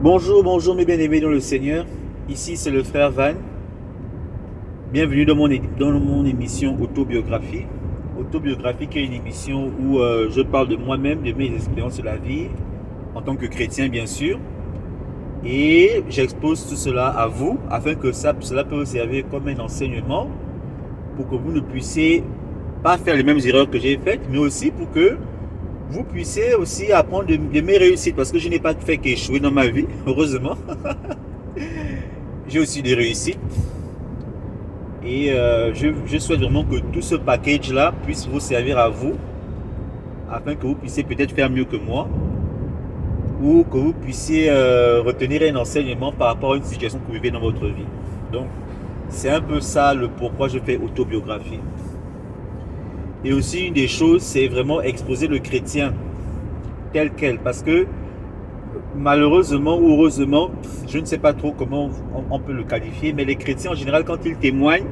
Bonjour, bonjour mes bien-aimés dans le Seigneur. Ici c'est le frère Van. Bienvenue dans mon émission Autobiographie. Autobiographie qui est une émission où je parle de moi-même, de mes expériences de la vie, en tant que chrétien bien sûr. Et j'expose tout cela à vous afin que cela peut vous servir comme un enseignement pour que vous ne puissiez pas faire les mêmes erreurs que j'ai faites, mais aussi pour que vous puissiez aussi apprendre de mes réussites, parce que je n'ai pas fait qu'échouer dans ma vie, heureusement. J'ai aussi des réussites. Et je souhaite vraiment que tout ce package-là puisse vous servir à vous, afin que vous puissiez peut-être faire mieux que moi, ou que vous puissiez retenir un enseignement par rapport à une situation que vous vivez dans votre vie. Donc, c'est un peu ça le pourquoi je fais autobiographie. Et aussi, une des choses, c'est vraiment exposer le chrétien tel quel. Parce que, malheureusement ou heureusement, je ne sais pas trop comment on peut le qualifier, mais les chrétiens, en général, quand ils témoignent,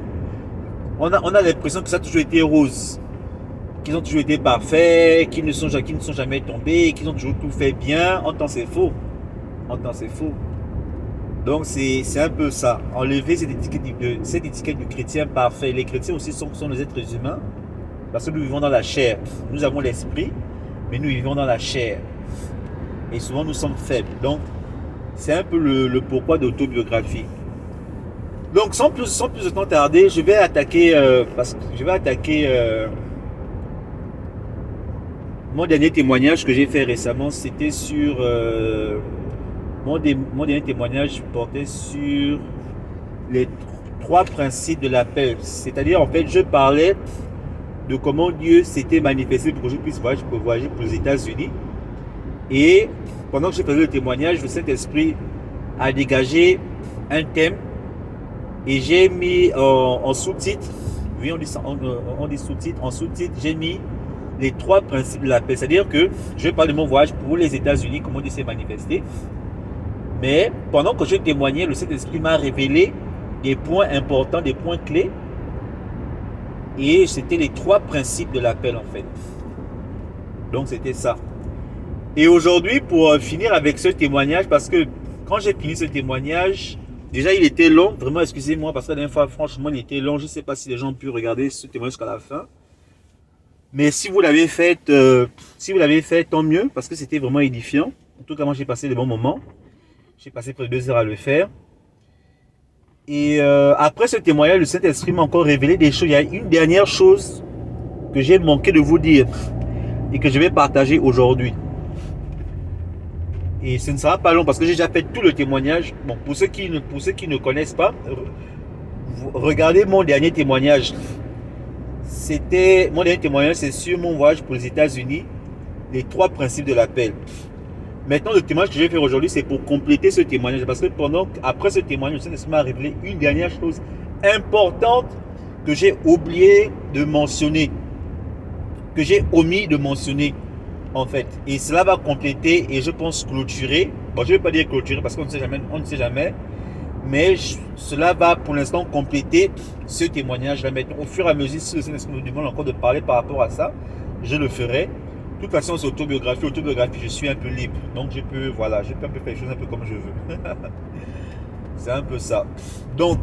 on a l'impression que ça a toujours été rose. Qu'ils ont toujours été parfaits, qu'ils ne sont jamais tombés, qu'ils ont toujours tout fait bien. En temps, c'est faux. En temps, c'est faux. Donc, c'est un peu ça. Enlever cette étiquette du chrétien parfait. Les chrétiens aussi sont des êtres humains. Parce que nous vivons dans la chair. Nous avons l'esprit, mais nous vivons dans la chair. Et souvent, nous sommes faibles. Donc, c'est un peu le pourquoi d'autobiographie. Donc, sans plus de temps tarder, je vais attaquer, mon dernier témoignage que j'ai fait récemment. C'était sur... mon dernier témoignage portait sur les 3 principes de l'appel. C'est-à-dire, en fait, je parlais de comment Dieu s'était manifesté pour que je puisse voyager pour les États-Unis. Et pendant que je faisais le témoignage, le Saint-Esprit a dégagé un thème et j'ai mis en sous-titre, oui on dit sous-titre, en sous-titre j'ai mis les 3 principes de la paix. C'est-à-dire que je vais parler de mon voyage pour les États-Unis, comment Dieu s'est manifesté. Mais pendant que je témoignais, le Saint-Esprit m'a révélé des points importants, des points clés. Et c'était les 3 principes de l'appel en fait. Donc c'était ça. Et aujourd'hui, pour finir avec ce témoignage, parce que quand j'ai fini ce témoignage, déjà il était long, vraiment excusez-moi, parce que la dernière fois, franchement, il était long. Je ne sais pas si les gens ont pu regarder ce témoignage jusqu'à la fin. Mais si vous l'avez fait, tant mieux, parce que c'était vraiment édifiant. En tout cas, moi j'ai passé de bons moments. J'ai passé près de 2 heures à le faire. Et après ce témoignage, le Saint-Esprit m'a encore révélé des choses. Il y a une dernière chose que j'ai manqué de vous dire et que je vais partager aujourd'hui. Et ce ne sera pas long parce que j'ai déjà fait tout le témoignage. Bon, pour ceux qui ne connaissent pas, regardez mon dernier témoignage. Mon dernier témoignage, c'est sur mon voyage pour les États-Unis, les 3 principes de l'appel. Maintenant, le témoignage que je vais faire aujourd'hui, c'est pour compléter ce témoignage. Parce que après ce témoignage, le Saint-Esprit m'a révélé une dernière chose importante que j'ai oublié de mentionner. Que j'ai omis de mentionner, en fait. Et cela va compléter et je pense clôturer. Bon, je ne vais pas dire clôturer parce qu'on ne sait jamais. Mais cela va pour l'instant compléter ce témoignage-là. Maintenant, au fur et à mesure, si le Saint-Esprit nous demande encore de parler par rapport à ça, je le ferai. De toute façon, c'est autobiographie, je suis un peu libre. Donc, je peux un peu faire les choses un peu comme je veux. C'est un peu ça. Donc,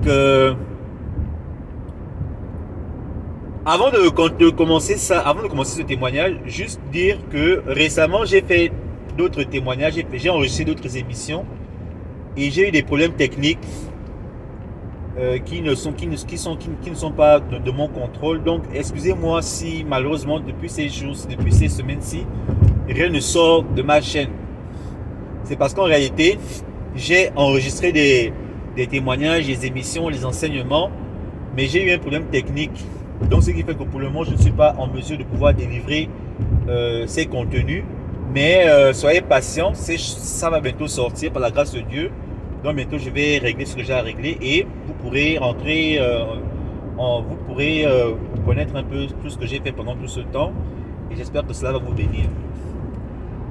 avant de commencer ce témoignage, juste dire que récemment, j'ai fait d'autres témoignages, j'ai enregistré d'autres émissions et j'ai eu des problèmes techniques qui ne sont pas de mon contrôle. Donc, excusez-moi si malheureusement, depuis ces semaines-ci, rien ne sort de ma chaîne. C'est parce qu'en réalité, j'ai enregistré des témoignages, des émissions, les enseignements, mais j'ai eu un problème technique. Donc, ce qui fait que pour le moment, je ne suis pas en mesure de pouvoir délivrer ces contenus. Mais soyez patients, ça va bientôt sortir par la grâce de Dieu. Donc, bientôt, je vais régler ce que j'ai à régler et vous pourrez rentrer, vous pourrez connaître un peu tout ce que j'ai fait pendant tout ce temps. Et j'espère que cela va vous bénir.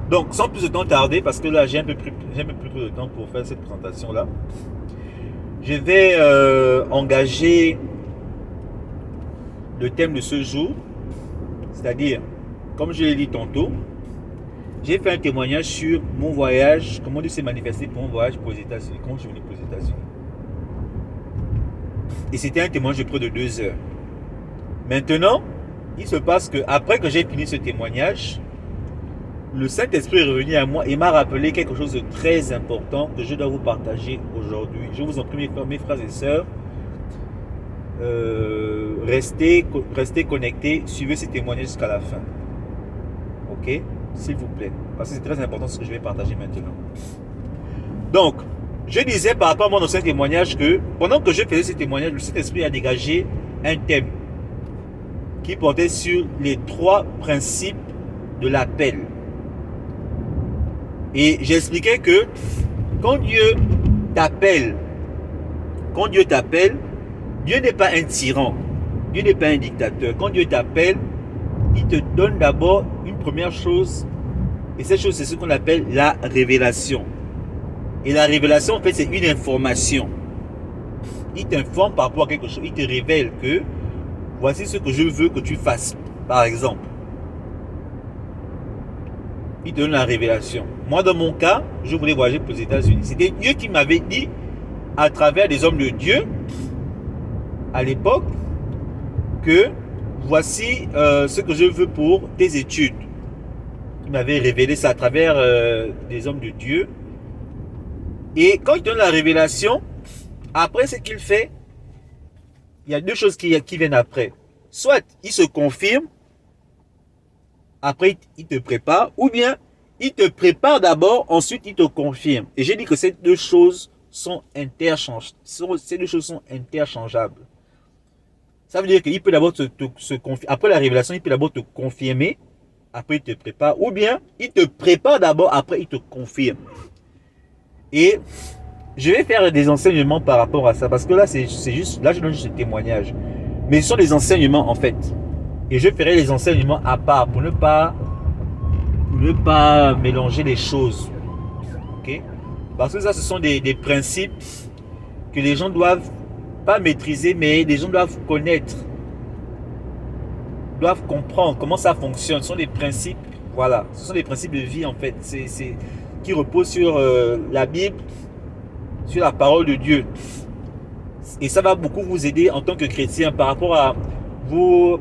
Donc, sans plus de temps tarder, parce que là, j'ai un peu plus de temps pour faire cette présentation-là, je vais engager le thème de ce jour, c'est-à-dire, comme je l'ai dit tantôt, j'ai fait un témoignage sur mon voyage, comment Dieu s'est manifesté pour mon voyage pour les États-Unis, quand je suis venu pour les États-Unis. Et c'était un témoignage de près de 2 heures. Maintenant, il se passe que après que j'ai fini ce témoignage, le Saint-Esprit est revenu à moi et m'a rappelé quelque chose de très important que je dois vous partager aujourd'hui. Je vous en prie, mes frères et sœurs, restez connectés, suivez ces témoignages jusqu'à la fin. Ok? S'il vous plaît. Parce que c'est très important ce que je vais partager maintenant. Donc, je disais par rapport à mon ancien témoignage que pendant que je faisais ce témoignage, le Saint-Esprit a dégagé un thème qui portait sur les 3 principes de l'appel. Et j'expliquais que quand Dieu t'appelle, Dieu n'est pas un tyran, Dieu n'est pas un dictateur. Quand Dieu t'appelle, il te donne d'abord une première chose, et cette chose c'est ce qu'on appelle la révélation. Et la révélation en fait c'est une information. Il t'informe par rapport à quelque chose, il te révèle que voici ce que je veux que tu fasses, par exemple. Il te donne la révélation. Moi dans mon cas, je voulais voyager pour les États-Unis. C'était Dieu qui m'avait dit à travers des hommes de Dieu à l'époque que voici ce que je veux pour tes études. Il m'avait révélé ça à travers des hommes de Dieu. Et quand il donne la révélation, après ce qu'il fait, il y a 2 choses qui viennent après. Soit il se confirme, après il te prépare, ou bien il te prépare d'abord, ensuite il te confirme. Et j'ai dit que ces 2 choses sont interchangeables. Ça veut dire qu'il peut d'abord se confirmer. Après la révélation, il peut d'abord te confirmer. Après, il te prépare. Ou bien, il te prépare d'abord. Après, il te confirme. Et je vais faire des enseignements par rapport à ça. Parce que là, c'est juste... Là, je donne juste des témoignages. Mais ce sont des enseignements, en fait. Et je ferai les enseignements à part pour ne pas mélanger les choses. Ok? Parce que ça, ce sont des principes que les gens doivent pas maîtriser, mais les gens doivent connaître, doivent comprendre comment ça fonctionne. Ce sont des principes, voilà, ce sont des principes de vie en fait, qui reposent sur la Bible, sur la parole de Dieu. Et ça va beaucoup vous aider en tant que chrétien par rapport à vos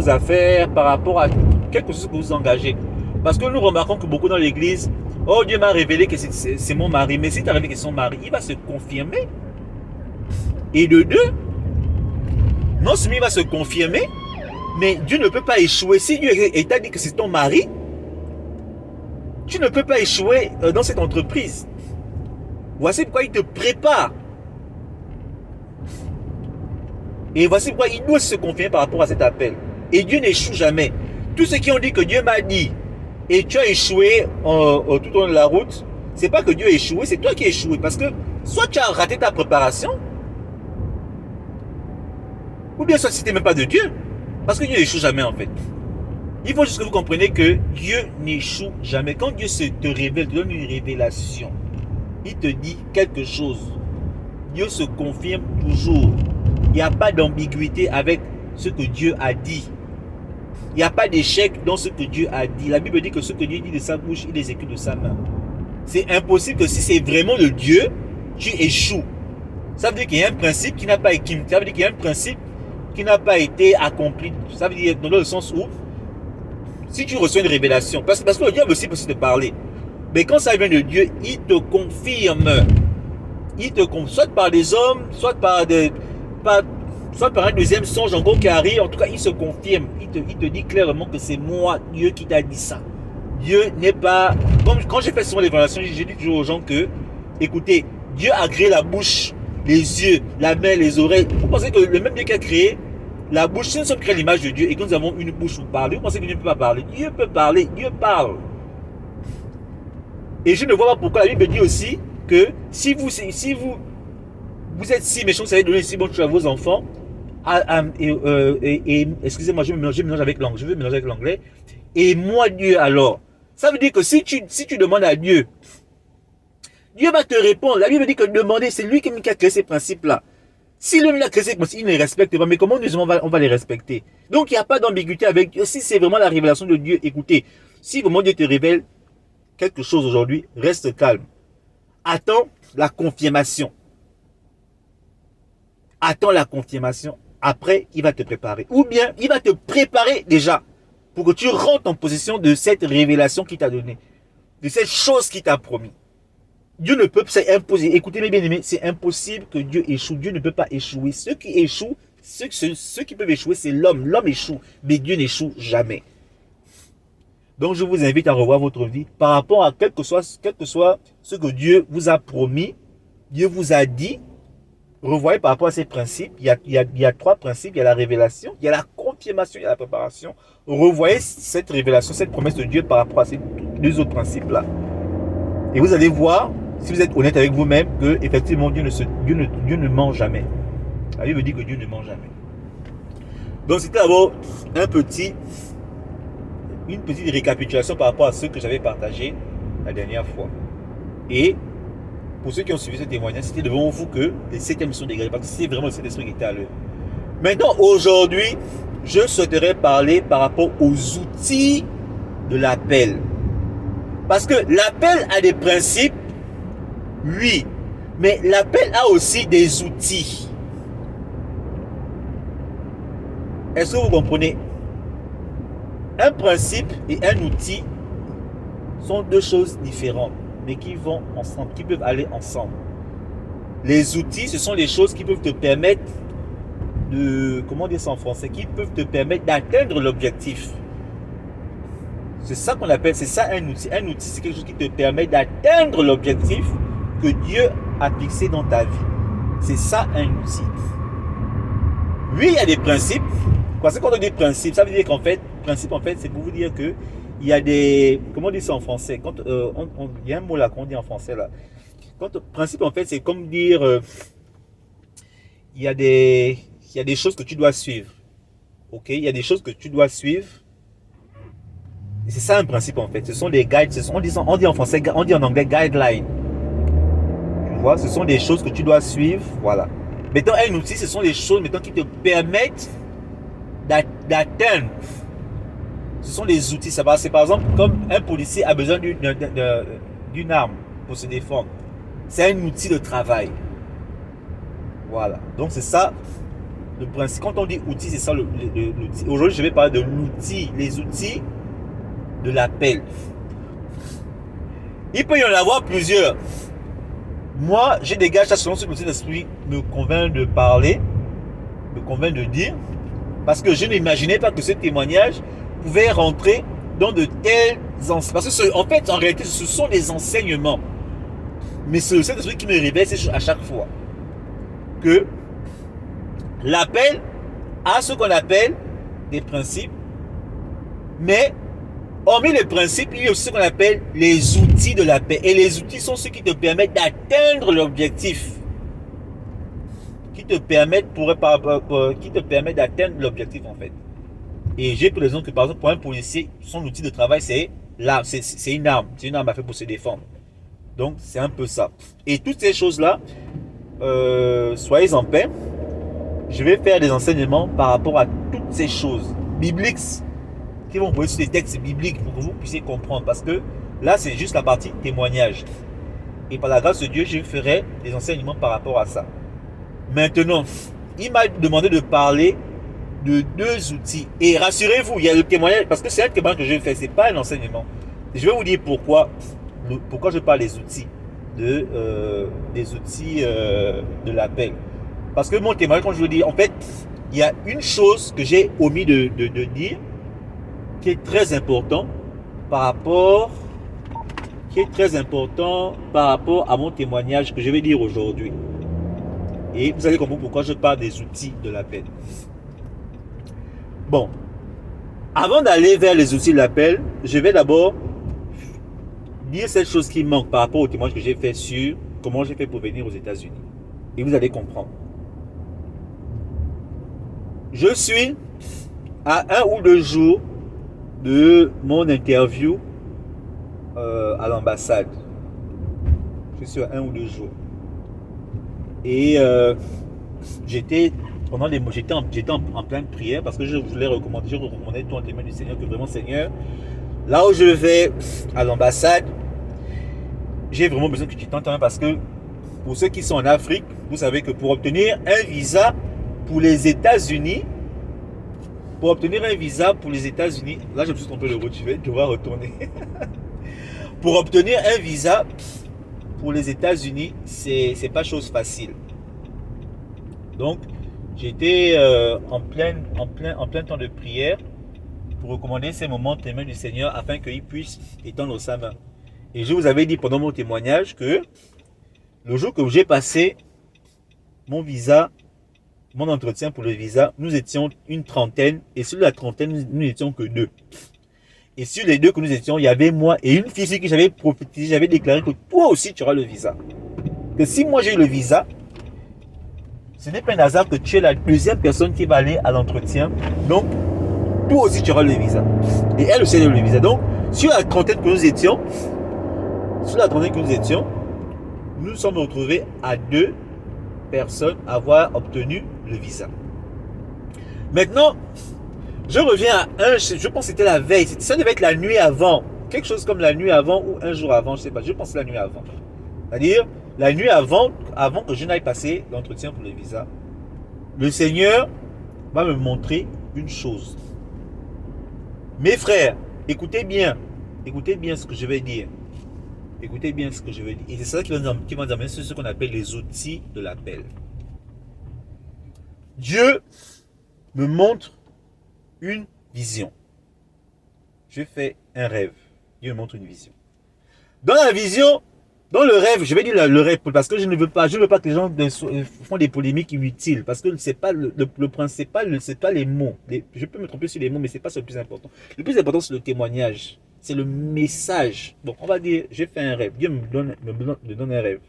affaires, par rapport à quelque chose que vous engagez. Parce que nous remarquons que beaucoup dans l'église, oh Dieu m'a révélé que c'est mon mari, mais si tu as révélé que c'est son mari, il va se confirmer. Et de 2, non seulement il va se confirmer, mais Dieu ne peut pas échouer. Si Dieu t'a dit que c'est ton mari, tu ne peux pas échouer dans cette entreprise. Voici pourquoi il te prépare. Et voici pourquoi il doit se confirmer par rapport à cet appel. Et Dieu n'échoue jamais. Tous ceux qui ont dit que Dieu m'a dit et tu as échoué tout au long de la route, c'est pas que Dieu a échoué, c'est toi qui as échoué. Parce que soit tu as raté ta préparation, ou bien soit c'était même pas de Dieu. Parce que Dieu n'échoue jamais en fait. Il faut juste que vous compreniez que Dieu n'échoue jamais. Quand Dieu te révèle, te donne une révélation, il te dit quelque chose, Dieu se confirme toujours. Il n'y a pas d'ambiguïté avec ce que Dieu a dit. Il n'y a pas d'échec dans ce que Dieu a dit. La Bible dit que ce que Dieu dit de sa bouche, il exécute de sa main. C'est impossible que si c'est vraiment de Dieu, tu échoues. Ça veut dire qu'il y a un principe qui n'a pas été, ça veut dire qu'il y a un principe qui n'a pas été accompli. Ça veut dire dans le sens où si tu reçois une révélation, parce que le diable aussi peut te parler, mais quand ça vient de Dieu, il te confirme. Il te confirme, soit par des hommes, soit par un deuxième songe encore qui arrive. En tout cas, il se confirme. Il te dit clairement que c'est moi, Dieu, qui t'a dit ça. Dieu n'est pas... Quand j'ai fait souvent l'évaluation, j'ai dit toujours aux gens que, écoutez, Dieu a créé la bouche, les yeux, la main, les oreilles. Vous pensez que le même Dieu qui a créé la bouche, si nous sommes créés à l'image de Dieu et que nous avons une bouche pour parler, vous pensez que Dieu ne peut pas parler? Dieu peut parler, Dieu parle. Et je ne vois pas pourquoi la Bible dit aussi que si vous êtes si méchant, vous allez donner si bon chose à vos enfants. Excusez-moi, je mélange avec l'anglais. Je veux mélanger avec l'anglais. Et moi, Dieu, alors. Ça veut dire que si tu demandes à Dieu, Dieu va te répondre. La Bible dit que demander, c'est lui qui a créé ces principes-là. Si lui a créé ces principes, il ne les respecte pas. Mais comment nous, on va les respecter? Donc, il n'y a pas d'ambiguïté avec Dieu. Si c'est vraiment la révélation de Dieu, écoutez, si vraiment Dieu te révèle, quelque chose aujourd'hui, reste calme. Attends la confirmation. Attends la confirmation. Après, il va te préparer. Ou bien, il va te préparer déjà pour que tu rentres en possession de cette révélation qu'il t'a donnée, de cette chose qu'il t'a promis. Dieu ne peut, c'est impossible. Écoutez mes bien-aimés, c'est impossible que Dieu échoue. Dieu ne peut pas échouer. Ceux qui échouent, ceux qui peuvent échouer, c'est l'homme. L'homme échoue, mais Dieu n'échoue jamais. Donc je vous invite à revoir votre vie par rapport à quel que soit ce que Dieu vous a promis, Dieu vous a dit. Revoyez par rapport à ces principes. Il y a trois principes. Il y a la révélation, il y a la confirmation, il y a la préparation. Revoyez cette révélation, cette promesse de Dieu par rapport à ces deux autres principes-là. Et vous allez voir, si vous êtes honnête avec vous-même, que effectivement Dieu ne ment jamais. La Bible dit que Dieu ne ment jamais. Donc c'était d'abord une petite récapitulation par rapport à ce que j'avais partagé la dernière fois. Et pour ceux qui ont suivi ce témoignage, c'était devant vous que les 7e sont dégradés, parce que c'est vraiment le Saint-Esprit qui était à l'œuvre. Maintenant, aujourd'hui, je souhaiterais parler par rapport aux outils de l'appel. Parce que l'appel a des principes, oui, mais l'appel a aussi des outils. Est-ce que vous comprenez? Un principe et un outil sont deux choses différentes, mais qui vont ensemble, qui peuvent aller ensemble. Les outils, ce sont les choses qui peuvent te permettre de, comment dire ça en français, qui peuvent te permettre d'atteindre l'objectif. C'est ça qu'on appelle, c'est ça un outil. Un outil, c'est quelque chose qui te permet d'atteindre l'objectif que Dieu a fixé dans ta vie. C'est ça un outil. Oui, il y a des principes. Parce que quand on dit principe, ça veut dire qu'en fait, principe en fait, c'est pour vous dire que il y a des, comment on dit ça en français? Quand il y a un mot là qu'on dit en français là. Quand principe en fait, c'est comme dire, il y a des choses que tu dois suivre. Ok, il y a des choses que tu dois suivre. C'est ça un principe en fait. Ce sont des guides. On dit en français, on dit en anglais guideline. Tu vois, ce sont des choses que tu dois suivre. Voilà. Maintenant, un outil, ce sont des choses maintenant qui te permettent d'atteindre. Ce sont des outils. C'est par exemple comme un policier a besoin d'une arme pour se défendre. C'est un outil de travail. Voilà. Donc c'est ça le principe. Quand on dit outil, c'est ça l'outil. Aujourd'hui, je vais parler de l'outil. Les outils de l'appel. Il peut y en avoir plusieurs. Moi, j'ai des gars, selon ce que le Saint-Esprit me convainc de parler, me convainc de dire, parce que je n'imaginais pas que ce témoignage pouvait rentrer dans de tels enseignements. Parce que, en fait, en réalité, ce sont des enseignements. Mais c'est le Saint-Esprit qui me révèle à chaque fois que l'appel a ce qu'on appelle des principes, mais hormis les principes, il y a aussi ce qu'on appelle les outils de la paix. Et les outils sont ceux qui te permettent d'atteindre l'objectif. Qui te permettent d'atteindre l'objectif en fait. Et j'ai pris l'exemple que par exemple pour un policier, son outil de travail c'est une arme. C'est une arme à faire pour se défendre. Donc c'est un peu ça. Et toutes ces choses-là, soyez en paix. Je vais faire des enseignements par rapport à toutes ces choses bibliques qui vont poser sur des textes bibliques pour que vous puissiez comprendre. Parce que là, c'est juste la partie témoignage. Et par la grâce de Dieu, je ferai des enseignements par rapport à ça. Maintenant, il m'a demandé de parler de deux outils. Et rassurez-vous, il y a le témoignage, parce que c'est un témoignage que je vais faire, ce n'est pas un enseignement. Je vais vous dire pourquoi je parle des outils, de l'appel. Parce que mon témoignage, quand je vous dis, en fait, il y a une chose que j'ai omis de dire, qui est très important par rapport à mon témoignage que je vais dire aujourd'hui. Et vous allez comprendre pourquoi je parle des outils de l'appel. Bon, avant d'aller vers les outils de l'appel, je vais d'abord dire cette chose qui manque par rapport au témoignage que j'ai fait sur comment j'ai fait pour venir aux États-Unis. Et vous allez comprendre. Je suis à 1 ou 2 jours de mon interview à l'ambassade. Je suis à 1 ou 2 jours. Et j'étais en pleine prière parce que je recommandais tout en témoin du Seigneur que vraiment Seigneur, là où je vais à l'ambassade, j'ai vraiment besoin que tu t'entendes parce que pour ceux qui sont en Afrique, vous savez que pour obtenir un visa pour les États-Unis, là je me suis trompé de route, je vais devoir retourner. Pour obtenir un visa pour les États-Unis, c'est pas chose facile. Donc, j'étais en plein temps de prière pour recommander ces moments témoins du Seigneur afin qu'il puisse étendre sa main. Et je vous avais dit pendant mon témoignage que le jour que j'ai passé mon visa, mon entretien pour le visa, nous étions une trentaine et sur la trentaine, nous n'étions que 2. Et sur les 2 que nous étions, il y avait moi et une fille qui j'avais prophétisé, j'avais déclaré que toi aussi tu auras le visa. Que si moi j'ai eu le visa, ce n'est pas un hasard que tu es la deuxième personne qui va aller à l'entretien. Donc, toi aussi tu auras le visa. Et elle aussi a eu le visa. Donc, sur la trentaine que nous étions, nous nous sommes retrouvés à 2 personnes avoir obtenu le visa. Maintenant, je reviens à je pense que c'était la veille, ça devait être la nuit avant, quelque chose comme la nuit avant ou un jour avant, je ne sais pas, je pense que la nuit avant. C'est-à-dire, la nuit avant que je n'aille passer l'entretien pour le visa, le Seigneur va me montrer une chose. Mes frères, écoutez bien ce que je vais dire. Écoutez bien ce que je vais dire. Et c'est ça qui va nous amener sur ce qu'on appelle les outils de l'appel. Dieu me montre une vision. Je fais un rêve. Dieu me montre une vision. Dans la vision, dans le rêve, je vais dire le rêve parce que je ne veux pas que les gens font des polémiques inutiles parce que c'est pas le principal, c'est pas les mots. Je peux me tromper sur les mots, mais c'est pas ce le plus important. Le plus important, c'est le témoignage. C'est le message. Bon, on va dire, j'ai fait un rêve. Dieu me donne un rêve.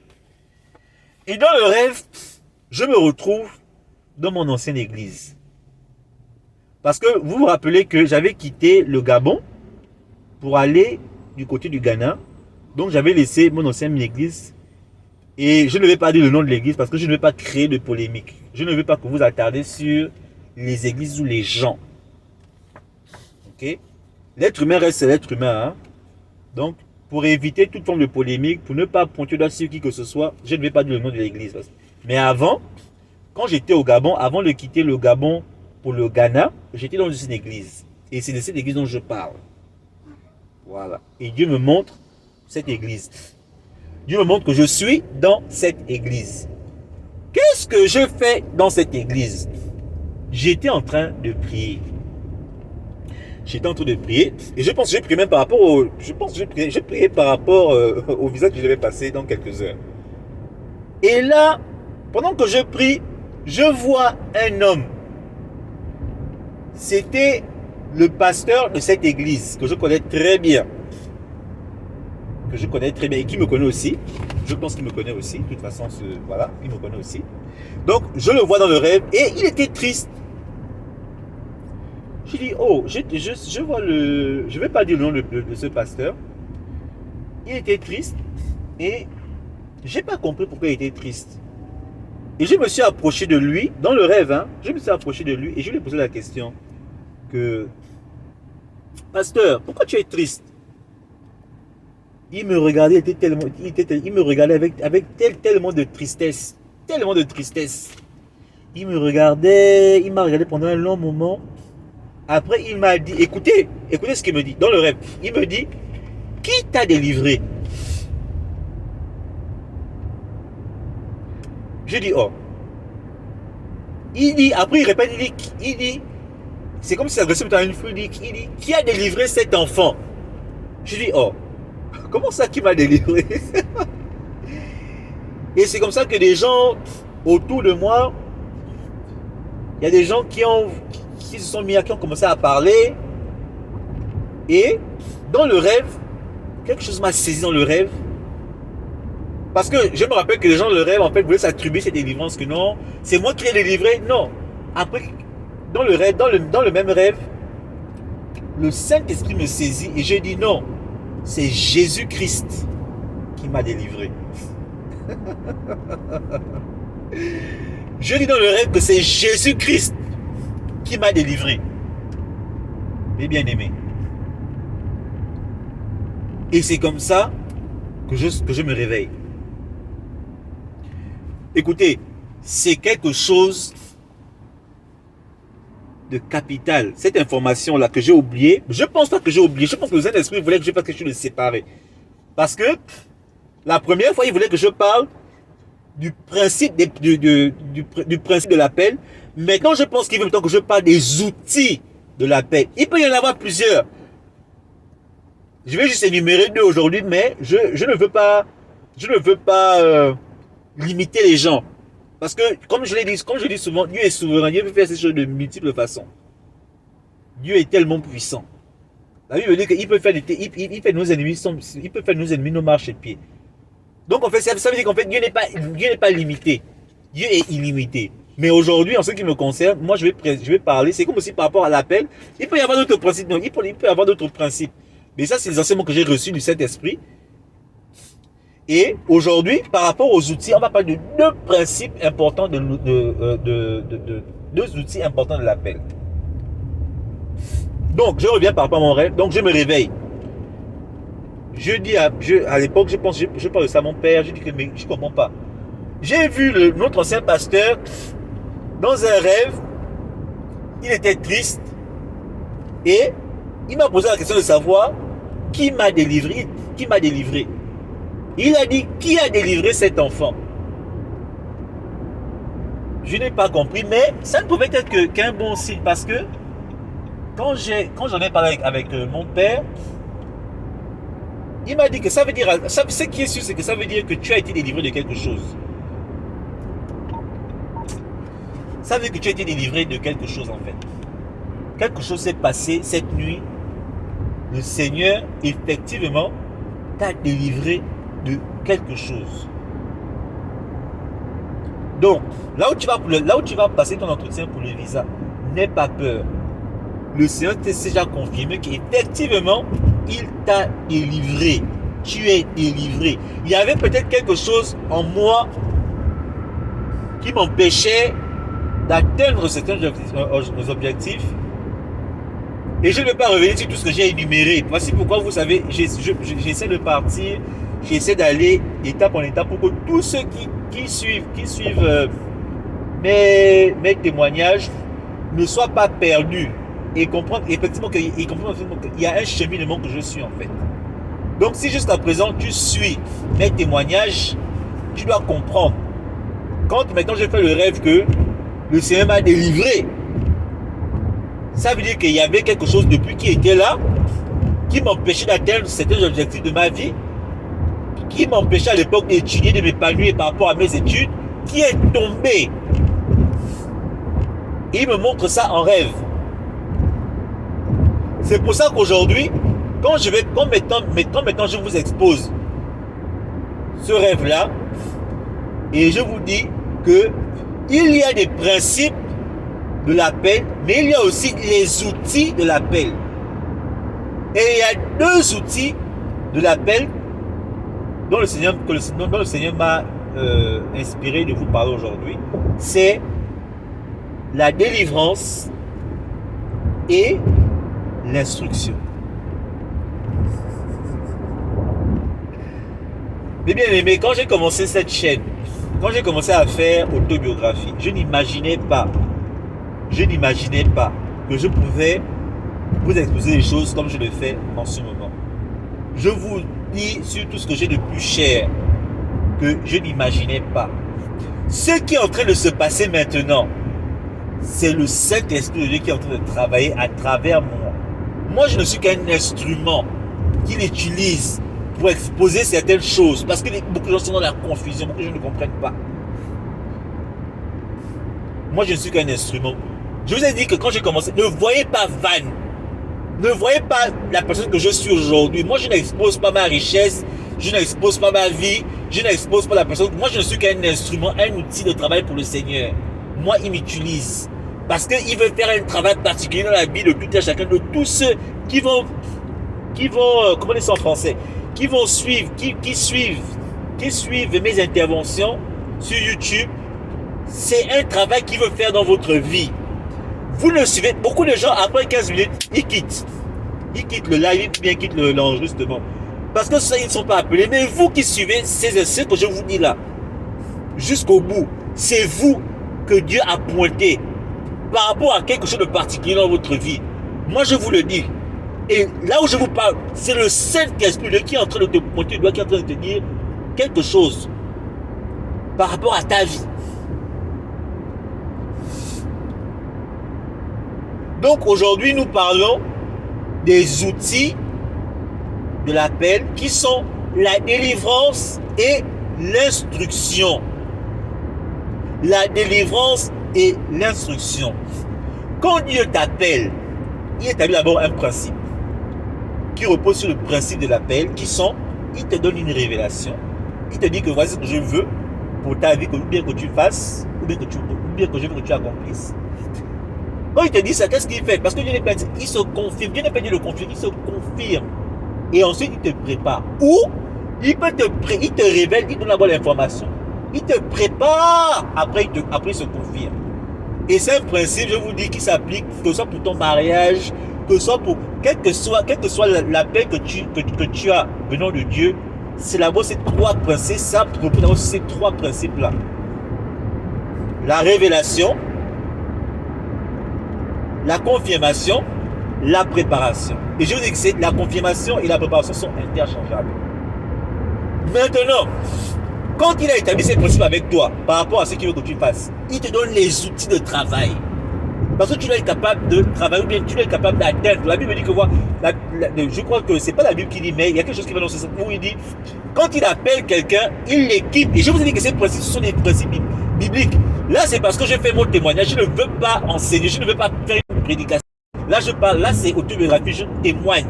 Et dans le rêve, je me retrouve dans mon ancienne église. Parce que vous vous rappelez que j'avais quitté le Gabon pour aller du côté du Ghana. Donc j'avais laissé mon ancienne église. Et je ne vais pas dire le nom de l'église parce que je ne veux pas créer de polémique. Je ne veux pas que vous attardez sur les églises ou les gens. Ok? L'être humain reste l'être humain. Hein? Donc, pour éviter toute forme de polémique, pour ne pas pointer dans sur qui que ce soit, je ne vais pas dire le nom de l'église. Mais avant, quand j'étais au Gabon, avant de quitter le Gabon pour le Ghana, j'étais dans une église. Et c'est de cette église dont je parle. Voilà. Et Dieu me montre cette église. Dieu me montre que je suis dans cette église. Qu'est-ce que je fais dans cette église? J'étais en train de prier. Et je pense que j'ai prié même par rapport au... j'ai prié par rapport au visa que je devais passer dans quelques heures. Et là, pendant que je prie, je vois un homme. C'était le pasteur de cette église que je connais très bien. Et qui me connaît aussi. Je pense qu'il me connaît aussi. De toute façon, voilà, il me connaît aussi. Donc, je le vois dans le rêve et il était triste. Je dis, oh, je vois je ne vais pas dire le nom de ce pasteur. Il était triste et je n'ai pas compris pourquoi il était triste. Et je me suis approché de lui, dans le rêve, hein, je me suis approché de lui et je lui ai posé la question que, pasteur, pourquoi tu es triste? Il me regardait, il me regardait avec tellement de tristesse, Il me regardait, il m'a regardé pendant un long moment. Après, il m'a dit, écoutez ce qu'il me dit dans le rêve. Il me dit, qui t'a délivré? Je dis, oh. Il dit, après il répète, il dit, c'est comme si ça ressemble à une foule, il dit, qui a délivré cet enfant? Je dis, oh, comment ça qui m'a délivré? Et c'est comme ça que des gens autour de moi, il y a des gens qui se sont mis qui ont commencé à parler. Et dans le rêve, quelque chose m'a saisi dans le rêve. Parce que je me rappelle que les gens dans le rêve, en fait, voulaient s'attribuer cette délivrance, que non, c'est moi qui l'ai délivré. Non. Après, dans le rêve, dans le même rêve, le Saint-Esprit me saisit et je dis non, c'est Jésus-Christ qui m'a délivré. Je dis dans le rêve que c'est Jésus-Christ qui m'a délivré. Mes bien-aimés. Et c'est comme ça que je me réveille. Écoutez, c'est quelque chose de capital. Cette information-là que j'ai oubliée, je pense pas que j'ai oublié. Je pense que le Saint-Esprit voulait que je fasse quelque chose de séparé. Parce que la première fois, il voulait que je parle du principe, du principe de l'appel. Maintenant, je pense qu'il veut que je parle des outils de l'appel. Il peut y en avoir plusieurs. Je vais juste énumérer deux aujourd'hui, mais je ne veux pas, limiter les gens. Parce que, comme je dis souvent, Dieu est souverain. Dieu peut faire ces choses de multiples façons. Dieu est tellement puissant. La Bible dit qu'il peut faire, il fait nos ennemis, il peut faire nos ennemis nos marches et pieds. Donc, en fait, ça veut dire qu'en fait, Dieu n'est pas limité. Dieu est illimité. Mais aujourd'hui, en ce qui me concerne, moi, je vais parler. C'est comme aussi par rapport à l'appel. Il peut y avoir d'autres principes. Non, il peut y avoir d'autres principes. Mais ça, c'est les enseignements que j'ai reçus du Saint-Esprit. Et aujourd'hui, par rapport aux outils, on va parler de deux principes importants deux outils importants de l'appel. Donc, je reviens par rapport à mon rêve. Donc, je me réveille. Je dis à l'époque, je parle de ça à mon père. Je dis que mais je ne comprends pas. J'ai vu notre ancien pasteur dans un rêve. Il était triste. Et il m'a posé la question de savoir qui m'a délivré. Il a dit, qui a délivré cet enfant? Je n'ai pas compris, mais ça ne pouvait être qu'un bon signe parce que quand j'en ai parlé avec mon père, il m'a dit que ça veut dire, ce qui est sûr, c'est que ça veut dire que tu as été délivré de quelque chose. Ça veut dire que tu as été délivré de quelque chose en fait. Quelque chose s'est passé cette nuit. Le Seigneur, effectivement, t'a délivré de quelque chose. Donc, là où tu vas passer ton entretien pour le visa, n'aie pas peur. Le Seigneur t'a déjà confirmé qu'effectivement, il t'a délivré. Tu es délivré. Il y avait peut-être quelque chose en moi qui m'empêchait d'atteindre certains objectifs. Et je ne vais pas revenir sur tout ce que j'ai énuméré. Voici pourquoi, vous savez, j'essaie de partir, j'essaie d'aller étape en étape pour que tous ceux qui suivent mes témoignages ne soient pas perdus et comprendre effectivement qu'il y a un cheminement que je suis en fait. Donc si jusqu'à présent tu suis mes témoignages, tu dois comprendre. Quand maintenant j'ai fait le rêve que le Seigneur m'a délivré, ça veut dire qu'il y avait quelque chose depuis qui était là, qui m'empêchait d'atteindre certains objectifs de ma vie, qui m'empêchait à l'époque d'étudier, de m'épanouir par rapport à mes études, qui est tombé. Et il me montre ça en rêve. C'est pour ça qu'aujourd'hui, quand maintenant je vous expose ce rêve-là, et je vous dis que il y a des principes de l'appel, mais il y a aussi les outils de l'appel. Et il y a deux outils de l'appel dont le Seigneur m'a inspiré de vous parler aujourd'hui. C'est la délivrance et l'instruction. Mais bien aimé, quand j'ai commencé cette chaîne, quand j'ai commencé à faire autobiographie, je n'imaginais pas que je pouvais vous exposer les choses comme je le fais en ce moment. Je vous dis sur tout ce que j'ai de plus cher que je n'imaginais pas. Ce qui est en train de se passer maintenant, c'est le Saint-Esprit de Dieu qui est en train de travailler à travers moi. Moi, je ne suis qu'un instrument qu'il utilise pour exposer certaines choses. Parce que beaucoup de gens sont dans la confusion, beaucoup de gens ne comprennent pas. Moi, je ne suis qu'un instrument. Je vous ai dit que quand j'ai commencé, ne voyez pas Van. Ne voyez pas la personne que je suis aujourd'hui. Moi, je n'expose pas ma richesse. Je n'expose pas ma vie. Je n'expose pas la personne. Moi, je ne suis qu'un instrument, un outil de travail pour le Seigneur. Moi, il m'utilise. Parce qu'il veut faire un travail particulier dans la vie de tout un chacun, de tous ceux qui vont comment on dit ça en français, qui vont suivre, qui suivent mes interventions sur YouTube. C'est un travail qu'il veut faire dans votre vie. Vous le suivez, beaucoup de gens, après 15 minutes, ils quittent le live, ou bien quittent l'enregistrement. Parce que ça, ils ne sont pas appelés. Mais vous qui suivez ce que je vous dis là, jusqu'au bout, c'est vous que Dieu a pointé par rapport à quelque chose de particulier dans votre vie. Moi, je vous le dis. Et là où je vous parle, c'est le Saint-Esprit qui est en train de te pointer, qui est en train de te dire quelque chose par rapport à ta vie. Donc aujourd'hui, nous parlons des outils de l'appel qui sont la délivrance et l'instruction. La délivrance et l'instruction. Quand Dieu t'appelle, il établit d'abord un principe qui repose sur le principe de l'appel, qui sont, il te donne une révélation. Il te dit que voici ce que je veux pour ta vie, ou bien que tu fasses, ou bien que je veux que tu accomplisses. Quand il te dit ça, qu'est-ce qu'il fait? Parce que Dieu n'est pas dit, il se confirme. Dieu n'est pas dit le confirme, il se confirme. Et ensuite, il te prépare. Ou, il te révèle, il donne d'abord l'information. Il te prépare, après il se confirme. Et c'est un principe, je vous dis, qui s'applique, que ce soit pour ton mariage, que ce soit pour, quel que soit l'appel que tu as venant de Dieu, c'est d'abord ces trois principes, ça propose d'abord ces trois principes-là. La révélation, la confirmation, la préparation. Et je vous dis que la confirmation et la préparation sont interchangeables. Maintenant, quand il a établi ces principes avec toi, par rapport à ce qu'il veut que tu fasses, il te donne les outils de travail. Parce que tu dois être capable de travailler, ou bien tu dois être capable d'atteindre. La Bible dit que, je crois que c'est pas la Bible qui dit, mais il y a quelque chose qui va dans ce sens où il dit, quand il appelle quelqu'un, il l'équipe. Et je vous ai dit que ces principes, ce sont des principes bibliques. Là, c'est parce que je fais mon témoignage. Je ne veux pas enseigner, je ne veux pas faire une prédication. Là, je parle, là, c'est autobiographie, je témoigne.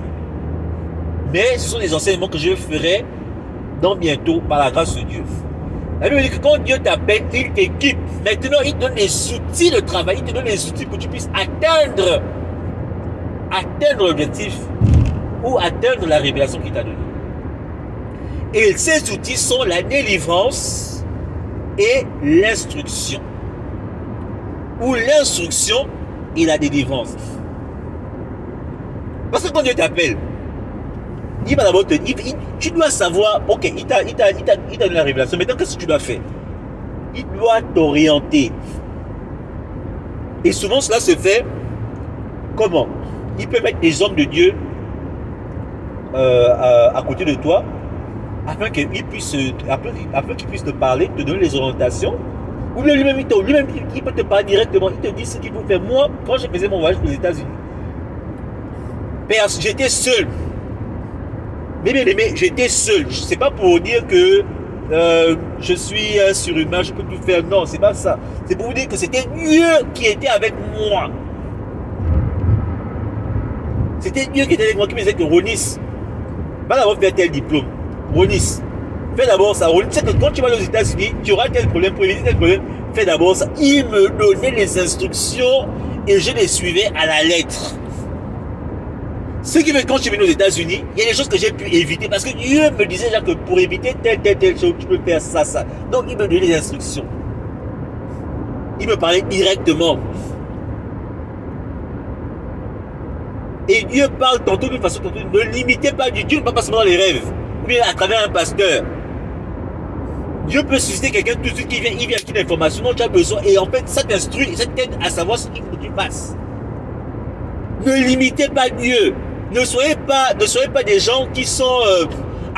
Mais ce sont des enseignements que je ferai dans bientôt par la grâce de Dieu. La Bible dit que quand Dieu t'appelle, il t'équipe. Maintenant, il te donne les outils de travail, il te donne les outils pour que tu puisses atteindre l'objectif ou atteindre la révélation qu'il t'a donnée. Et ces outils sont la délivrance et l'instruction. Ou l'instruction et la délivrance. Parce que quand Dieu t'appelle, il va d'abord te dire, tu dois savoir, ok, il t'a donné la révélation, maintenant qu'est-ce que tu dois faire? Il doit t'orienter. Et souvent cela se fait comment? Il peut mettre des hommes de Dieu à côté de toi, afin qu'ils puissent te parler, te donner les orientations, ou bien lui-même il peut te parler directement, il te dit ce qu'il faut faire. Moi, quand je faisais mon voyage pour les États-Unis, j'étais seul. Mais bien aimé, j'étais seul. C'est pas pour dire que je suis surhumain, je peux tout faire. Non, c'est pas ça. C'est pour vous dire que c'était Dieu qui était avec moi. C'était Dieu qui était avec moi, qui me disait que Ronis, va d'abord faire tel diplôme. Ronis, fais d'abord ça. Ronis, tu sais que quand tu vas aux États-Unis, tu auras tel problème, pour éviter tel problème, fais d'abord ça. Il me donnait les instructions et je les suivais à la lettre. Ce qui fait que quand je suis venu aux États-Unis, il y a des choses que j'ai pu éviter parce que Dieu me disait déjà que pour éviter telle chose, tu peux faire ça. Donc il me donnait les instructions. Il me parlait directement. Et Dieu parle tantôt d'une façon, tantôt d'une autre. Ne limitez pas Dieu. Dieu ne parle pas seulement dans les rêves, ou bien à travers un pasteur. Dieu peut susciter quelqu'un tout de suite qui vient avec une information dont tu as besoin et en fait ça t'instruit et ça t'aide à savoir ce qu'il faut que tu fasses. Ne limitez pas Dieu. Ne soyez pas des gens qui sont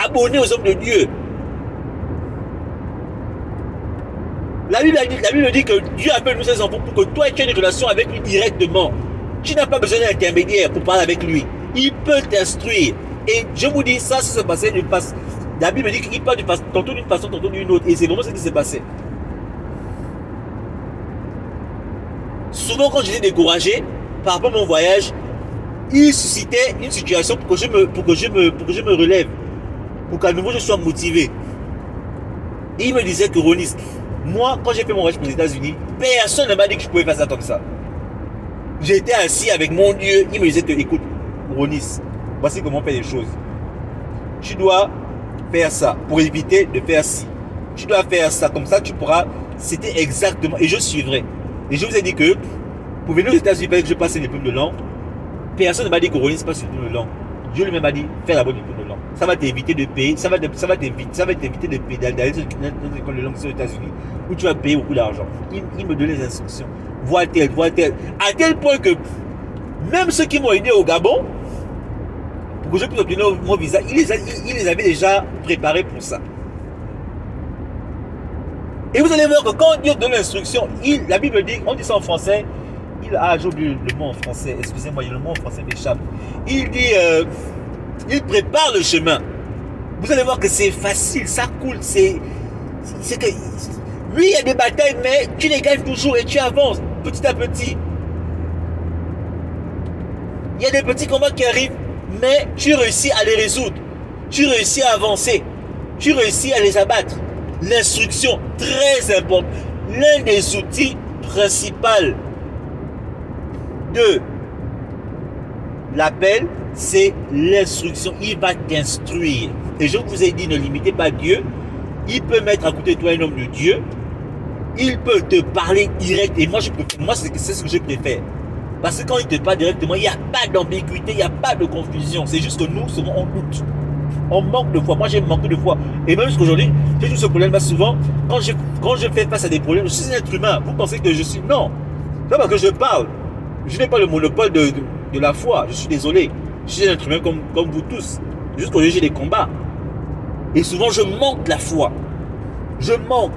abonnés aux hommes de Dieu. La Bible dit que Dieu appelle nous ses enfants pour que toi tu aies une relation avec lui directement. Tu n'as pas besoin d'un intermédiaire pour parler avec lui. Il peut t'instruire. Et je vous dis, ça se passait d'une façon. La Bible dit qu'il parle tantôt d'une façon, tantôt d'une autre. Et c'est vraiment ce qui s'est passé. Souvent quand j'étais découragé par rapport à mon voyage, il suscitait une situation pour que je me relève, pour qu'à nouveau je sois motivé. Et il me disait que Ronis, moi quand j'ai fait mon voyage pour les États-Unis, personne ne m'a dit que je pouvais faire ça comme ça. J'étais assis avec mon Dieu, il me disait que écoute, Ronis, voici comment on fait les choses. Tu dois faire ça pour éviter de faire ci. Tu dois faire ça, comme ça tu pourras. C'était exactement, et je suivrai. Et je vous ai dit que pour venir aux États-Unis, que je passe une diplôme de langue. Personne ne m'a dit que Ronis passe une diplôme de langue. Dieu lui-même a dit, fais la bonne école de langue. Ça va t'éviter de payer, ça va t'éviter de payer d'aller dans une école de langue aux États-Unis où tu vas payer beaucoup d'argent. Il me donne les instructions. Vois tel. À tel point que même ceux qui m'ont aidé au Gabon, pour que je puisse obtenir mon visa, il les avait déjà préparés pour ça. Et vous allez voir que quand Dieu donne l'instruction, la Bible dit, on dit ça en français, j'ai oublié le mot en français, excusez-moi, le mot en français m'échappe. Il dit, il prépare le chemin. Vous allez voir que c'est facile, ça coule, c'est que, oui, il y a des batailles, mais tu les gagnes toujours et tu avances petit à petit. Il y a des petits combats qui arrivent, mais tu réussis à les résoudre. Tu réussis à avancer. Tu réussis à les abattre. L'instruction, très importante. L'un des outils principaux de l'appel, c'est l'instruction. Il va t'instruire. Et je vous ai dit, ne limitez pas Dieu. Il peut mettre à côté de toi un homme de Dieu. Il peut te parler direct. Et moi, c'est ce que je préfère. Parce que quand il te parle directement, il n'y a pas d'ambiguïté, il n'y a pas de confusion. C'est juste que nous, souvent, on doute. On manque de foi. Moi, j'ai manqué de foi. Et même jusqu'aujourd'hui, j'ai tout ce problème-là souvent. Quand je fais face à des problèmes, je suis un être humain. Vous pensez que je suis... Non. C'est pas parce que je parle. Je n'ai pas le monopole de la foi. Je suis désolé. Je suis un être humain comme vous tous. Jusqu'aujourd'hui, j'ai des combats. Et souvent, je manque de la foi. Je manque.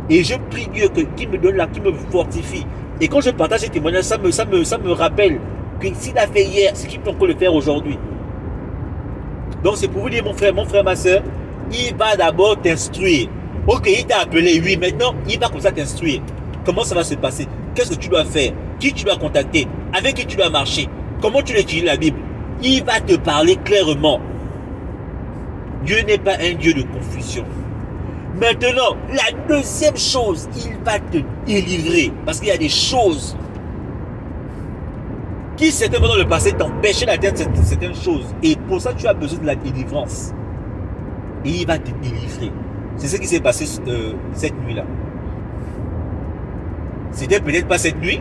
Et je prie Dieu qu'il me donne là, qu'il me fortifie. Et quand je partage ces témoignages, ça me rappelle que s'il a fait hier, c'est qu'il peut encore le faire aujourd'hui. Donc c'est pour vous dire, mon frère, ma soeur, il va d'abord t'instruire. Ok, il t'a appelé, oui, maintenant, il va comme ça t'instruire. Comment ça va se passer? Qu'est-ce que tu dois faire? Qui tu dois contacter? Avec qui tu dois marcher? Comment tu dois utiliser la Bible? Il va te parler clairement. Dieu n'est pas un Dieu de confusion. Maintenant, la deuxième chose, il va te délivrer. Parce qu'il y a des choses qui, certainement dans le passé, t'empêchaient d'atteindre certaines choses. Et pour ça, tu as besoin de la délivrance. Et il va te délivrer. C'est ce qui s'est passé cette nuit-là. C'était peut-être pas cette nuit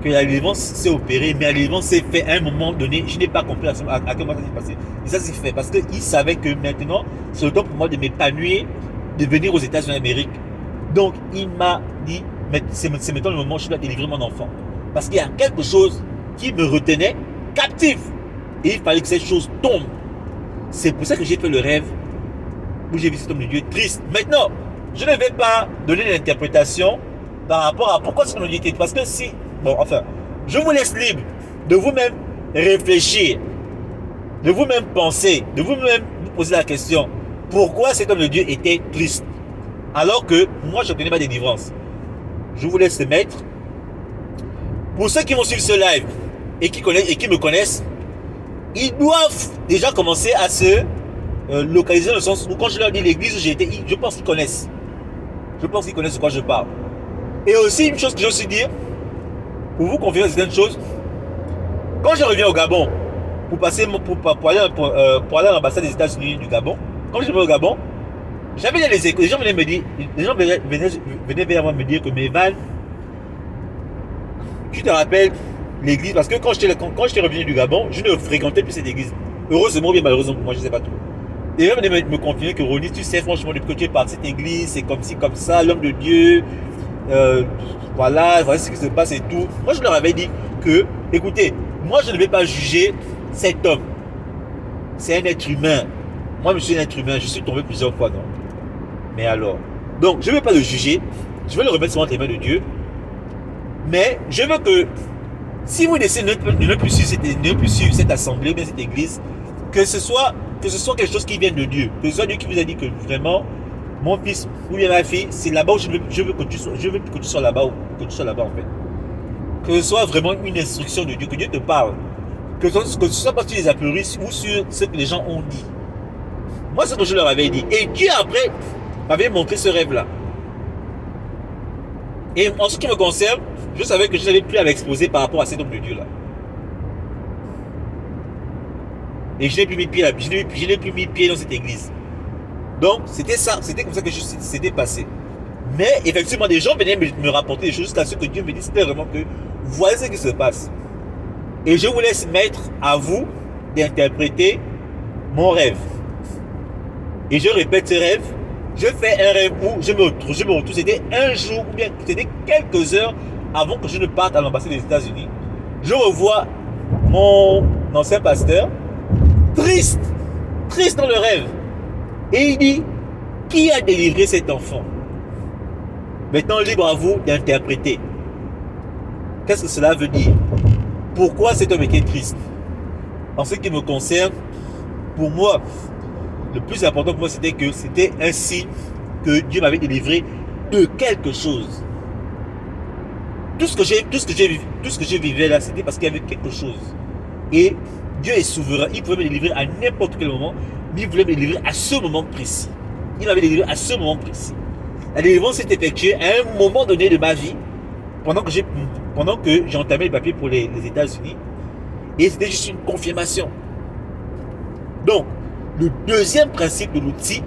que la délivrance s'est opérée, mais la délivrance s'est faite à un moment donné. Je n'ai pas compris à quel moment ça s'est passé. Et ça s'est fait parce qu'il savait que maintenant, c'est le temps pour moi de m'épanouir, de venir aux États-Unis d'Amérique. Donc, il m'a dit, c'est maintenant le moment où je dois délivrer mon enfant. Parce qu'il y a quelque chose qui me retenait captif. Et il fallait que cette chose tombe. C'est pour ça que j'ai fait le rêve où j'ai vu cet homme de Dieu triste. Maintenant, je ne vais pas donner l'interprétation par rapport à pourquoi cet homme de Dieu était triste. Parce que si, je vous laisse libre de vous-même réfléchir, de vous-même penser, de vous-même vous poser la question. Pourquoi cet homme de Dieu était triste alors que moi je ne connais pas de délivrance? Je vous laisse le mettre. Pour ceux qui vont suivre ce live et qui me connaissent, ils doivent déjà commencer à se localiser dans le sens où quand je leur dis l'église où j'ai été, je pense qu'ils connaissent. Je pense qu'ils connaissent de quoi je parle. Et aussi une chose que je veux aussi dire, pour vous confirmer certaines choses, quand je reviens au Gabon, pour aller à l'ambassade des États-Unis du Gabon, quand je reviens au Gabon, j'avais les échos, les gens venaient me dire, venaient vers moi me dire que mais Val, tu te rappelles l'église, parce que quand j'étais revenu du Gabon, je ne fréquentais plus cette église. Heureusement ou bien malheureusement pour moi, je ne sais pas trop. Et ils venaient me confirmer que Ronnie, tu sais franchement depuis que tu es parti de cette église, c'est comme ci, comme ça, l'homme de Dieu, voilà ce qui se passe et tout. Moi je leur avais dit que, écoutez, moi je ne vais pas juger cet homme. C'est un être humain. Moi je suis un être humain, je suis tombé plusieurs fois, non? Mais alors, donc je ne vais pas le juger, je vais le remettre sur les mains de Dieu. Mais je veux que si vous décidez de ne plus suivre cette assemblée ou bien cette église, que ce soit quelque chose qui vienne de Dieu, que ce soit Dieu qui vous a dit que vraiment mon fils ou bien ma fille, c'est là-bas où je veux que tu sois là-bas, ou que tu sois là-bas en fait. Que ce soit vraiment une instruction de Dieu, que Dieu te parle, que ce soit pas sur les apéristes ou sur ce que les gens ont dit. Moi c'est ce que je leur avais dit. Et Dieu après m'avait montré ce rêve-là. Et en ce qui me concerne, je savais que je n'avais plus à m'exposer par rapport à cet homme de Dieu là. Et je n'ai plus mis pied dans cette église. Donc c'était ça, c'était comme ça que c'était passé. Mais effectivement, des gens venaient me rapporter des choses jusqu'à ce que Dieu me dise clairement que voici ce qui se passe. Et je vous laisse mettre à vous d'interpréter mon rêve. Et je répète ce rêve. Je fais un rêve où je me retrouve. C'était un jour ou bien c'était quelques heures avant que je ne parte à l'ambassade des États-Unis. Je revois mon ancien pasteur, triste dans le rêve. Et il dit, qui a délivré cet enfant? Maintenant, libre à vous d'interpréter. Qu'est-ce que cela veut dire? Pourquoi cet homme était triste? En ce qui me concerne, pour moi, le plus important pour moi, c'était que c'était un signe que Dieu m'avait délivré de quelque chose. Tout ce que je vivais là, c'était parce qu'il y avait quelque chose. Et Dieu est souverain. Il pouvait me délivrer à n'importe quel moment, mais il voulait me délivrer à ce moment précis. Il m'avait délivré à ce moment précis. La délivrance s'est effectuée à un moment donné de ma vie, pendant que j'ai entamé les papiers pour les États-Unis. Et c'était juste une confirmation. Donc, le deuxième principe de l'outil,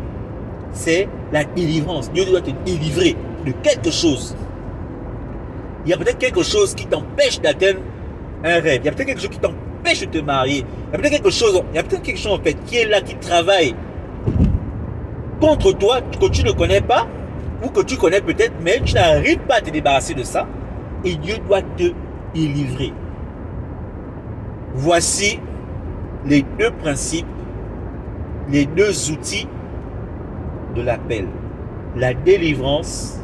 c'est la délivrance. Dieu doit te délivrer de quelque chose. Il y a peut-être quelque chose qui t'empêche d'atteindre un rêve. Il y a peut-être quelque chose qui t'empêche de te marier. Il y a peut-être quelque chose en fait qui est là, qui travaille contre toi, que tu ne connais pas, ou que tu connais peut-être, mais tu n'arrives pas à te débarrasser de ça. Et Dieu doit te délivrer. Voici les deux principes, les deux outils de l'appel. La délivrance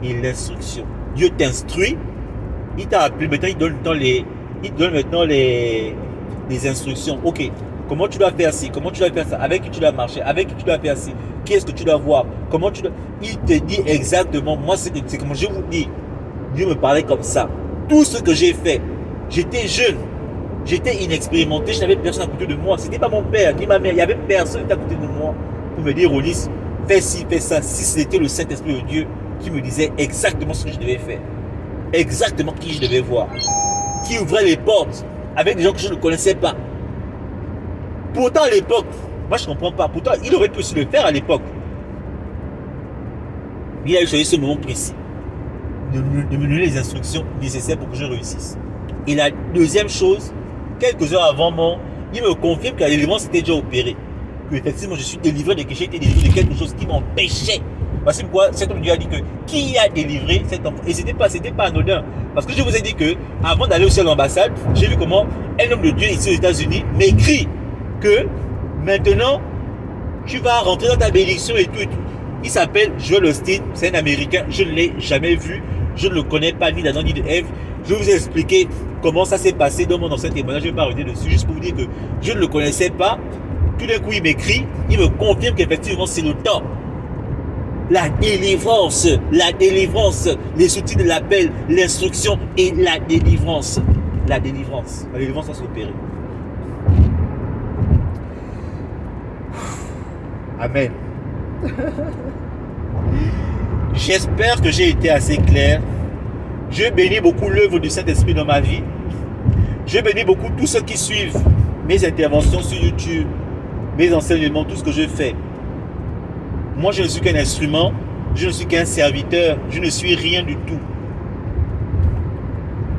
et l'instruction. Dieu t'instruit, il t'a appelé, maintenant il donne maintenant les instructions. Ok, comment tu dois faire ci, comment tu dois faire ça, avec qui tu dois marcher, avec qui tu dois faire ci, qui est-ce que tu dois voir, comment tu dois... Il te dit exactement, moi c'est comme je vous dis, Dieu me parlait comme ça. Tout ce que j'ai fait, j'étais jeune, j'étais inexpérimenté, je n'avais personne à côté de moi. C'était pas mon père, ni ma mère, il n'y avait personne à côté de moi pour me dire, Onis, fais ci, fais ça. Si c'était le Saint-Esprit de Dieu qui me disait exactement ce que je devais faire, exactement qui je devais voir, qui ouvrait les portes avec des gens que je ne connaissais pas. Pourtant à l'époque, moi je ne comprends pas, pourtant il aurait pu se le faire à l'époque. Il a choisi ce moment précis de me donner les instructions nécessaires pour que je réussisse. Et la deuxième chose, quelques heures avant il me confirme que la délivrance était déjà opérée. Que effectivement je suis délivré de quelque chose qui m'empêchait. Voici pourquoi cet homme Dieu a dit que qui a délivré cet enfant. Et c'était pas anodin. Parce que je vous ai dit que avant d'aller aussi à l'ambassade, j'ai vu comment un homme de Dieu ici aux États-Unis m'écrit que maintenant tu vas rentrer dans ta bénédiction et tout et tout. Il s'appelle Joel Osteen, c'est un Américain, je ne l'ai jamais vu, je ne le connais pas ni d'Adam ni de Ève. Je vais vous expliquer comment ça s'est passé dans mon ancien témoignage, je ne vais pas revenir dessus, juste pour vous dire que je ne le connaissais pas. Tout d'un coup il m'écrit, il me confirme qu'effectivement c'est le temps. La délivrance, les outils de l'appel, l'instruction et la délivrance. La délivrance va s'opérer. Amen. J'espère que j'ai été assez clair. Je bénis beaucoup l'œuvre du Saint-Esprit dans ma vie. Je bénis beaucoup tous ceux qui suivent mes interventions sur YouTube, mes enseignements, tout ce que je fais. Moi, je ne suis qu'un instrument, je ne suis qu'un serviteur, je ne suis rien du tout.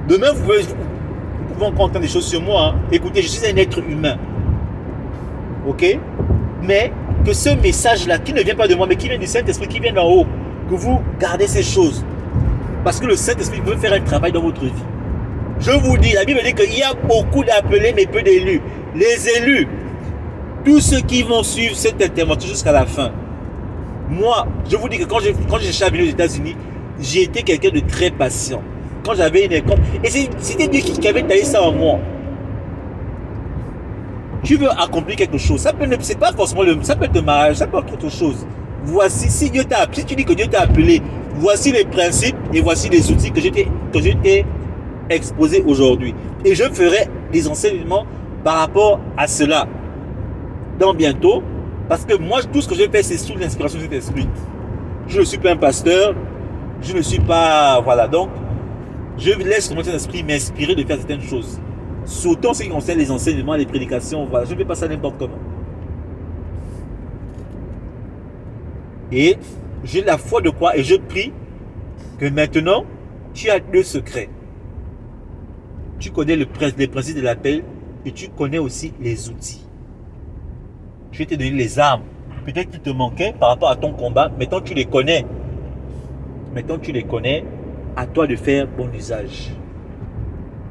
Demain, vous pouvez encore entendre des choses sur moi. Hein. Écoutez, je suis un être humain. Ok? Mais que ce message-là, qui ne vient pas de moi, mais qui vient du Saint-Esprit, qui vient d'en haut, que vous gardez ces choses. Parce que le Saint-Esprit veut faire un travail dans votre vie. Je vous dis, la Bible dit qu'il y a beaucoup d'appelés, mais peu d'élus. Les élus, tous ceux qui vont suivre cette intervention jusqu'à la fin. Moi, je vous dis que quand j'ai chaminé aux États-Unis, j'ai été quelqu'un de très patient. Quand j'avais une école, et c'était Dieu qui avait taillé ça en moi. Tu veux accomplir quelque chose, c'est pas forcément ça peut être le mariage, ça peut être autre chose. Voici, si tu dis que Dieu t'a appelé, voici les principes et voici les outils que je t'ai exposés aujourd'hui. Et je ferai des enseignements par rapport à cela dans bientôt. Parce que moi, tout ce que je fais, c'est sous l'inspiration de cet esprit. Je ne suis pas un pasteur, je ne suis pas... Voilà, donc, je laisse mon esprit m'inspirer de faire certaines choses. Surtout en ce qui concerne les enseignements, les prédications, voilà, je ne fais pas ça n'importe comment. Et j'ai la foi de croire et je prie que maintenant, tu as deux secrets. tu connais les principes de l'appel et tu connais aussi les outils. Je vais te donner les armes. Peut-être qu'il te manquait par rapport à ton combat. Maintenant, tu les connais. Maintenant, tu les connais. À toi de faire bon usage.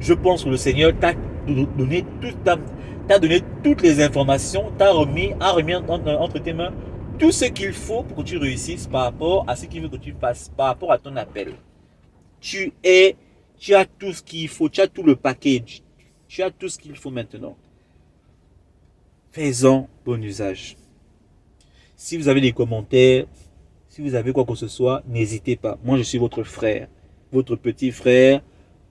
Je pense que le Seigneur t'a donné toutes les informations, a remis entre tes mains tout ce qu'il faut pour que tu réussisses par rapport à ce qu'il veut que tu fasses, par rapport à ton appel. Tu as tout ce qu'il faut, tu as tout le package, tu as tout ce qu'il faut maintenant. Fais-en bon usage. Si vous avez des commentaires, si vous avez quoi que ce soit, n'hésitez pas. Moi, je suis votre frère, votre petit frère,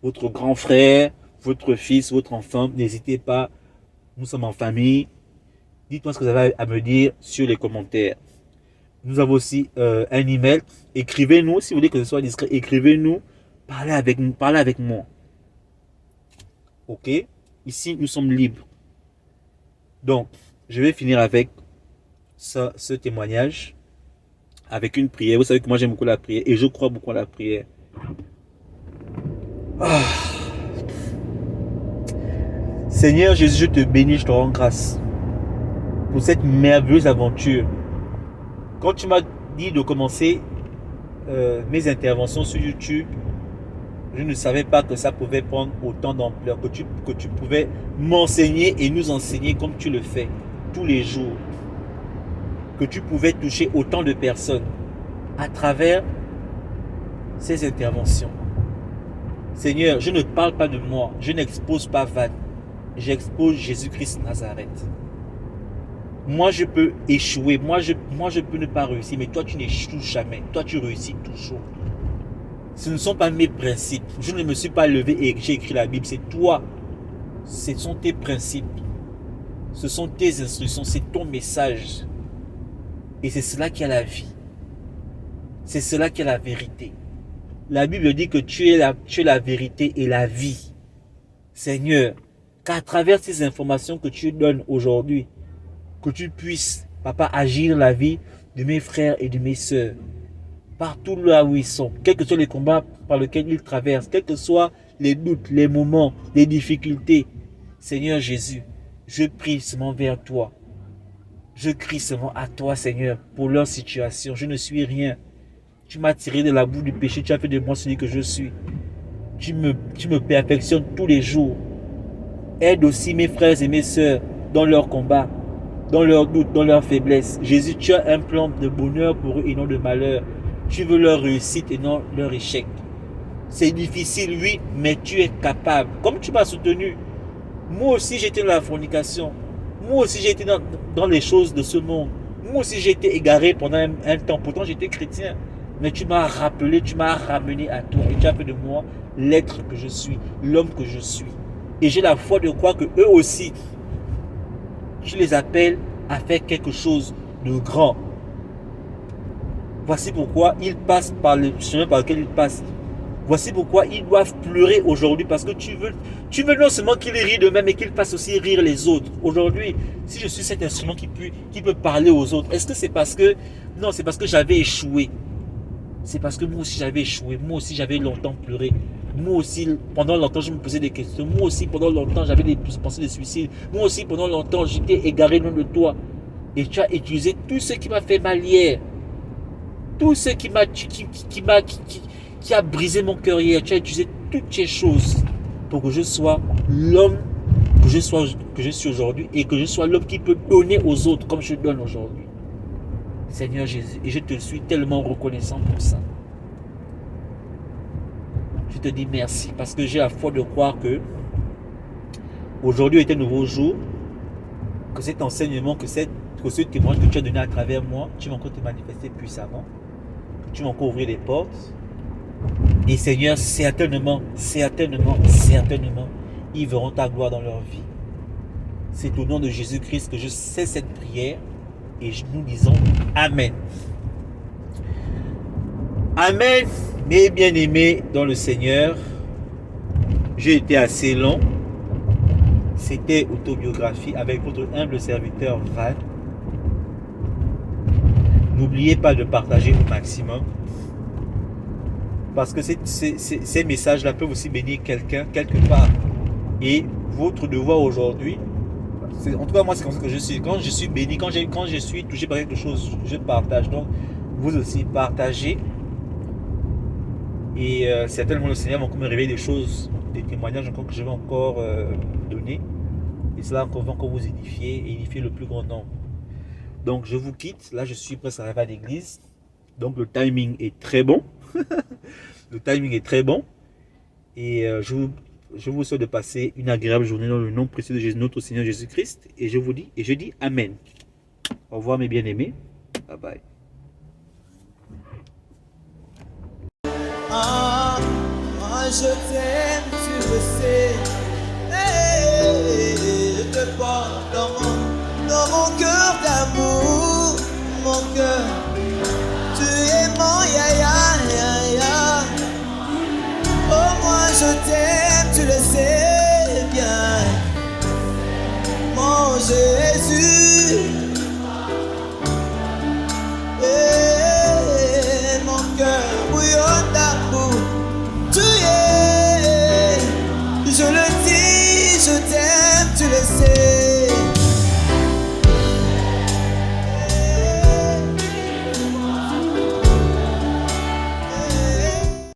votre grand frère, votre fils, votre enfant. N'hésitez pas. Nous sommes en famille. Dites-moi ce que vous avez à me dire sur les commentaires. Nous avons aussi un email. Écrivez-nous si vous voulez que ce soit discret. Écrivez-nous. Parlez avec moi. Ok? Ici, nous sommes libres. Donc, je vais finir avec ce témoignage. Avec une prière. Vous savez que moi, j'aime beaucoup la prière. Et je crois beaucoup à la prière. Ah. Seigneur Jésus, je te bénis, je te rends grâce pour cette merveilleuse aventure. Quand tu m'as dit de commencer mes interventions sur YouTube, je ne savais pas que ça pouvait prendre autant d'ampleur, que tu pouvais m'enseigner et nous enseigner comme tu le fais tous les jours, que tu pouvais toucher autant de personnes à travers ces interventions. Seigneur, je ne parle pas de moi, je n'expose pas Van, j'expose Jésus-Christ Nazareth. Moi, je peux échouer, moi je peux ne pas réussir, mais toi, tu n'échoues jamais, toi, tu réussis toujours. Ce ne sont pas mes principes, je ne me suis pas levé et j'ai écrit la Bible, c'est toi, ce sont tes principes, ce sont tes instructions, c'est ton message. Et c'est cela qui est la vie, c'est cela qui est la vérité. La Bible dit que tu es la vérité et la vie. Seigneur, qu'à travers ces informations que tu donnes aujourd'hui, que tu puisses, Papa, agir la vie de mes frères et de mes sœurs, partout là où ils sont, quels que soient les combats par lesquels ils traversent, quels que soient les doutes, les moments, les difficultés. Seigneur Jésus, je prie seulement vers toi. Je crie seulement à toi, Seigneur, pour leur situation. Je ne suis rien. Tu m'as tiré de la boue du péché, tu as fait de moi celui que je suis. Tu me perfectionnes tous les jours. Aide aussi mes frères et mes sœurs dans leur combat, dans leurs doutes, dans leurs faiblesses. Jésus, tu as un plan de bonheur pour eux et non de malheur. Tu veux leur réussite et non leur échec. C'est difficile, oui, mais tu es capable. Comme tu m'as soutenu, moi aussi j'étais dans la fornication. Moi aussi j'étais dans les choses de ce monde. Moi aussi j'ai été égaré pendant un temps. Pourtant j'étais chrétien. Mais tu m'as rappelé, tu m'as ramené à toi. Et tu as fait de moi l'être que je suis, l'homme que je suis. Et j'ai la foi de croire que eux aussi, tu les appelles à faire quelque chose de grand. Voici pourquoi ils passent par le chemin par lequel ils passent. Voici pourquoi ils doivent pleurer aujourd'hui, parce que tu veux non seulement qu'ils rient d'eux-mêmes, mais qu'ils fassent aussi rire les autres. Aujourd'hui, si je suis cet instrument qui peut parler aux autres, est-ce que c'est parce que... Non, c'est parce que j'avais échoué. C'est parce que moi aussi j'avais échoué. Moi aussi j'avais longtemps pleuré. Moi aussi, pendant longtemps, je me posais des questions. Moi aussi, pendant longtemps, j'avais des pensées de suicide. Moi aussi, pendant longtemps, j'étais égaré loin de toi. Et tu as utilisé tout ce qui m'a fait mal hier. Tout ce qui a brisé mon cœur hier. Tu as utilisé toutes ces choses pour que je sois l'homme que je suis aujourd'hui et que je sois l'homme qui peut donner aux autres comme je donne aujourd'hui. Seigneur Jésus, et je te suis tellement reconnaissant pour ça. Je te dis merci parce que j'ai la foi de croire que aujourd'hui est un nouveau jour, que cet enseignement, que ce témoignage que tu as donné à travers moi, tu vas encore te manifester puissamment, que tu vas encore ouvrir les portes. Et Seigneur, certainement, ils verront ta gloire dans leur vie. C'est au nom de Jésus-Christ que je sais cette prière et nous disons Amen. Amen, mes bien-aimés dans le Seigneur. J'ai été assez long. C'était autobiographie avec votre humble serviteur Van. N'oubliez pas de partager au maximum. Parce que ces messages-là peuvent aussi bénir quelqu'un quelque part. Et votre devoir aujourd'hui, en tout cas moi c'est comme ça que je suis. Quand je suis béni, quand je suis touché par quelque chose, je partage. Donc vous aussi partagez. Et certainement le Seigneur va encore me révéler des choses, des témoignages encore que je vais encore donner. Et cela encore va encore vous édifier et édifier le plus grand nombre. Donc je vous quitte. Là je suis presque arrivé à l'église. Donc le timing est très bon. Le timing est très bon. Et je vous souhaite de passer une agréable journée dans le nom précieux de Jésus, notre Seigneur Jésus-Christ. Et je dis Amen. Au revoir mes bien-aimés. Bye bye. Ah, moi je t'aime, tu le sais. Hey, je te porte dans mon cœur d'amour, mon cœur. Tu es mon ya. Oh, moi je t'aime, tu le sais bien. Mon Jésus.